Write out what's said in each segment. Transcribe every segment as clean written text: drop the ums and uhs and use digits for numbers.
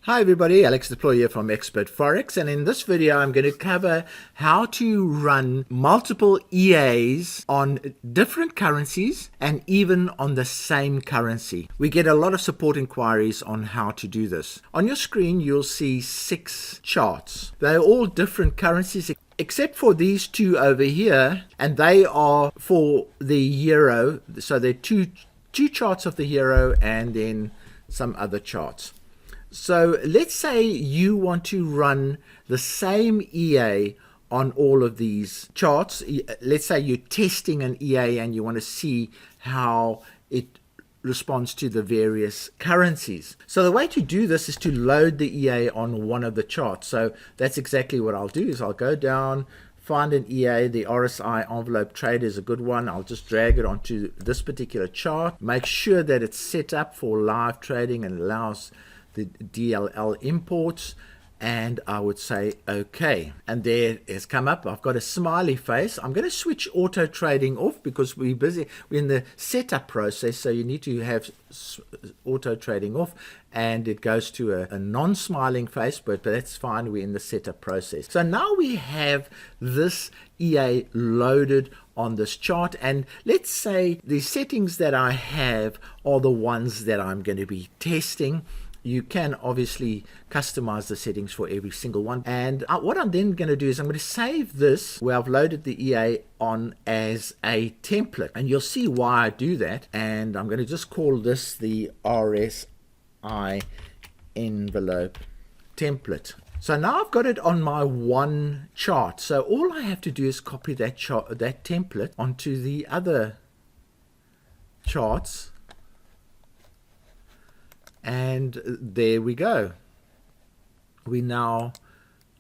Hi everybody, Alex Deploy here from Expert Forex, and in this video I'm going to cover how to run multiple EAs on different currencies and even on the same currency. We get a lot of support inquiries on how to do this. On your screen you'll see 6 charts. They're all different currencies except for these 2 over here, and they are for the euro. So they're two charts of the euro and then some other charts. So let's say you want to run the same EA on all of these charts. Let's say you're testing an EA and you want to see how it responds to the various currencies. So the way to do this is to load the EA on one of the charts. So that's exactly what I'll do. Is I'll go down, find an EA. The RSI envelope trade is a good one. I'll just drag it onto this particular chart. Make sure that it's set up for live trading and allows the DLL imports, and I would say okay, and there it's come up. I've got a smiley face. I'm going to switch auto trading off because we're in the setup process, so you need to have auto trading off, and it goes to a non-smiling face, but that's fine. We're in the setup process. So now we have this EA loaded on this chart, and let's say the settings that I have are the ones that I'm going to be testing. You can obviously customize the settings for every single one. And what I'm then going to do is I'm going to save this where I've loaded the EA on as a template. And you'll see why I do that. And I'm going to just call this the RSI envelope template. So now I've got it on my one chart. So all I have to do is copy that chart, that template, onto the other charts. And there we go. We now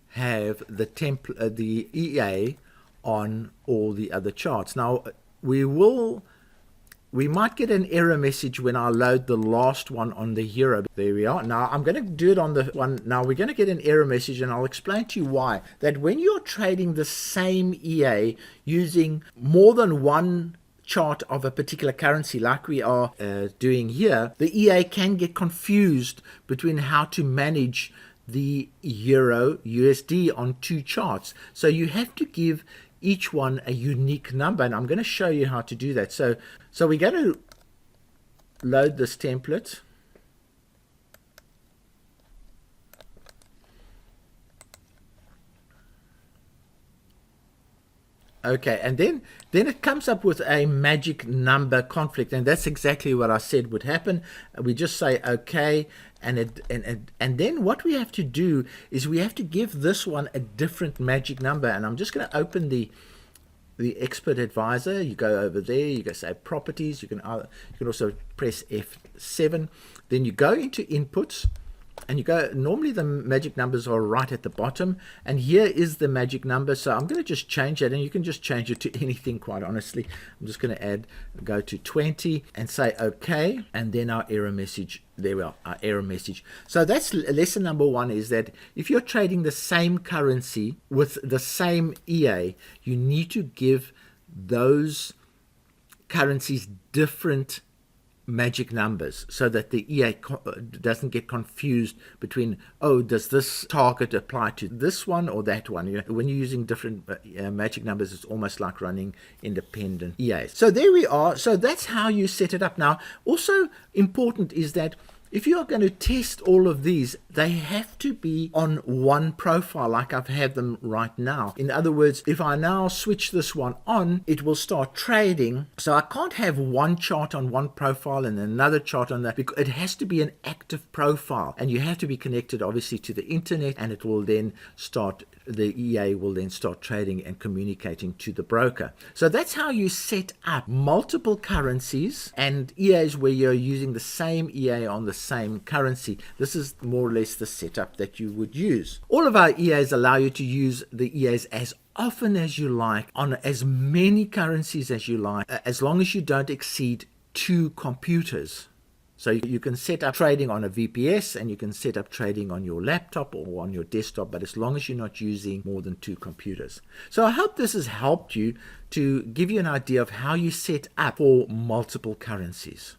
have the template, the EA on all the other charts. Now we might get an error message when I load the last one on the euro. There we are. Now I'm going to do it on the one. Now we're going to get an error message, and I'll explain to you why. That when you're trading the same EA using more than one chart of a particular currency like we are doing here, the EA can get confused between how to manage the euro USD on 2 charts. So you have to give each one a unique number, and I'm going to show you how to do that. So we're going to load this template. Okay, and then it comes up with a magic number conflict, and that's exactly what I said would happen. We just say okay, and then what we have to do is we have to give this one a different magic number. And I'm just going to open the Expert Advisor. You go over there, you go say properties. You can also press F7. Then you go into inputs. And you go, normally the magic numbers are right at the bottom, and here is the magic number. So I'm going to just change that, and you can just change it to anything, quite honestly. I'm just going to go to 20 and say okay, and then our error message. There we are, our error message. So that's lesson number 1, is that if you're trading the same currency with the same EA, you need to give those currencies different magic numbers so that the EA doesn't get confused between, oh, does this target apply to this one or that one? You know, when you're using different magic numbers, it's almost like running independent EAs. So there we are. So that's how you set it up. Now, also important is that if you are going to test all of these, they have to be on one profile like I've had them right now. In other words, if I now switch this one on, it will start trading. So I can't have one chart on one profile and another chart on that, because it has to be an active profile, and you have to be connected obviously to the internet, and it will then start, the EA will then start trading and communicating to the broker. So that's how you set up multiple currencies and EAs where you're using the same EA on the same currency. This is more or less the setup that you would use. All of our EAs allow you to use the EAs as often as you like on as many currencies as you like, as long as you don't exceed 2 computers. So you can set up trading on a VPS, and you can set up trading on your laptop or on your desktop, but as long as you're not using more than 2 computers. So I hope this has helped you to give you an idea of how you set up for multiple currencies.